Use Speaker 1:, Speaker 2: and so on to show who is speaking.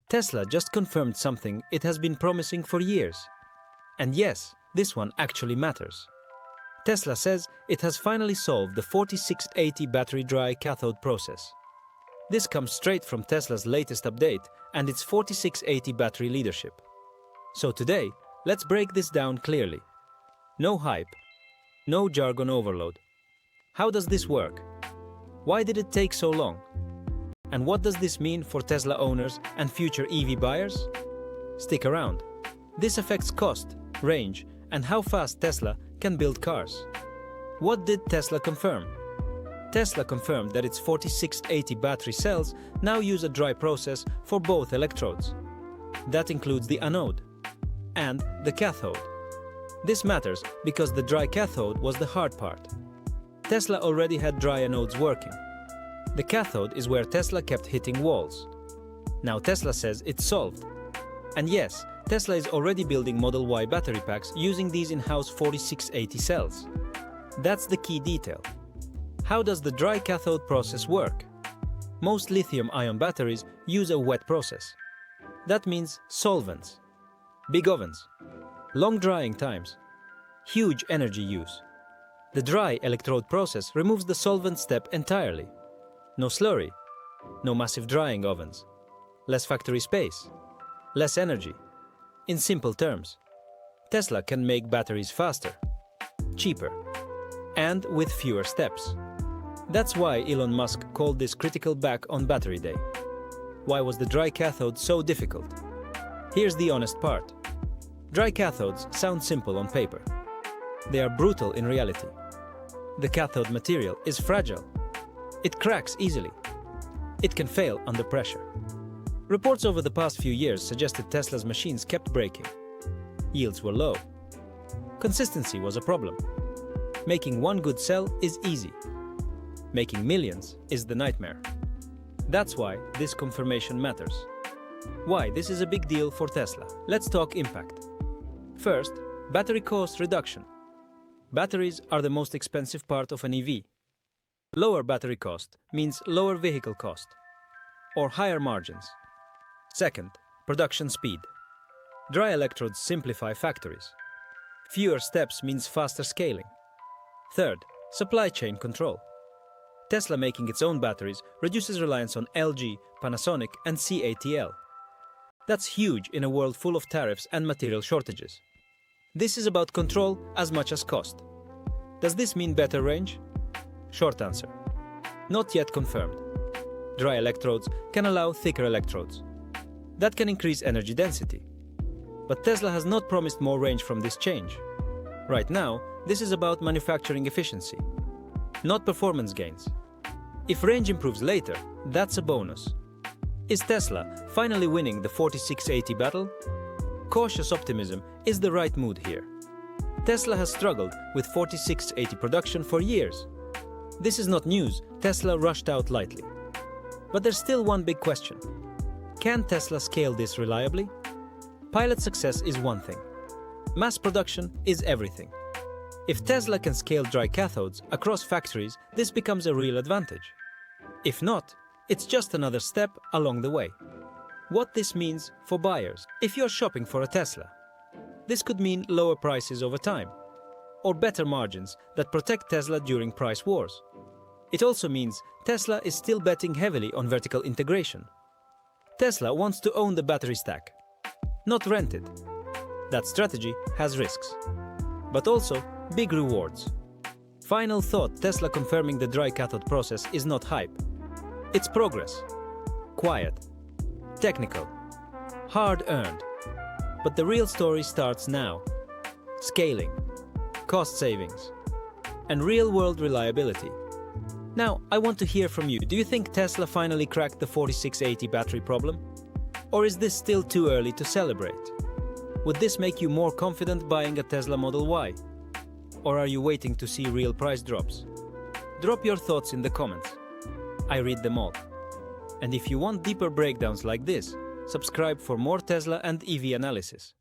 Speaker 1: Tesla just confirmed something it has been promising for years. And yes, this one actually matters. Tesla says it has finally solved the 4680 battery dry cathode process. This comes straight from Tesla's latest update and its 4680 battery leadership. So today, let's break this down clearly. No hype, no jargon overload. How does this work? Why did it take so long? And what does this mean for Tesla owners and future EV buyers? Stick around. This affects cost, range, and how fast Tesla can build cars. What did Tesla confirm? Tesla confirmed that its 4680 battery cells now use a dry process for both electrodes. That includes the anode and the cathode. This matters because the dry cathode was the hard part. Tesla already had dry anodes working. The cathode is where Tesla kept hitting walls. Now Tesla says it's solved. And yes, Tesla is already building Model Y battery packs using these in-house 4680 cells. That's the key detail. How does the dry cathode process work? Most lithium-ion batteries use a wet process. That means solvents, big ovens, long drying times, huge energy use. The dry electrode process removes the solvent step entirely. No slurry, no massive drying ovens, less factory space, less energy. In simple terms, Tesla can make batteries faster, cheaper, and with fewer steps. That's why Elon Musk called this critical back on Battery Day. Why was the dry cathode so difficult? Here's the honest part. Dry cathodes sound simple on paper. They are brutal in reality. The cathode material is fragile. It cracks easily. It can fail under pressure. Reports over the past few years suggested Tesla's machines kept breaking. Yields were low. Consistency was a problem. Making one good cell is easy. Making millions is the nightmare. That's why this confirmation matters. Why this is a big deal for Tesla. Let's talk impact. First, battery cost reduction. Batteries are the most expensive part of an EV. Lower battery cost means lower vehicle cost, or higher margins. Second, production speed. Dry electrodes simplify factories. Fewer steps means faster scaling. Third, supply chain control. Tesla making its own batteries reduces reliance on LG, Panasonic, and CATL. That's huge in a world full of tariffs and material shortages. This is about control as much as cost. Does this mean better range? Short answer. Not yet confirmed. Dry electrodes can allow thicker electrodes. That can increase energy density. But Tesla has not promised more range from this change. Right now, this is about manufacturing efficiency, not performance gains. If range improves later, that's a bonus. Is Tesla finally winning the 4680 battle? Cautious optimism is the right mood here. Tesla has struggled with 4680 production for years. This is not news Tesla rushed out lightly. But there's still one big question. Can Tesla scale this reliably? Pilot success is one thing. Mass production is everything. If Tesla can scale dry cathodes across factories, this becomes a real advantage. If not, it's just another step along the way. What this means for buyers. If you're shopping for a Tesla, this could mean lower prices over time, or better margins that protect Tesla during price wars. It also means Tesla is still betting heavily on vertical integration. Tesla wants to own the battery stack, not rent it. That strategy has risks, but also big rewards. Final thought: Tesla confirming the dry cathode process is not hype. It's progress. Quiet, technical, hard-earned. But the real story starts now. Scaling, cost savings, and real-world reliability. Now, I want to hear from you. Do you think Tesla finally cracked the 4680 battery problem? Or is this still too early to celebrate? Would this make you more confident buying a Tesla Model Y? Or are you waiting to see real price drops? Drop your thoughts in the comments. I read them all. And if you want deeper breakdowns like this, subscribe for more Tesla and EV analysis.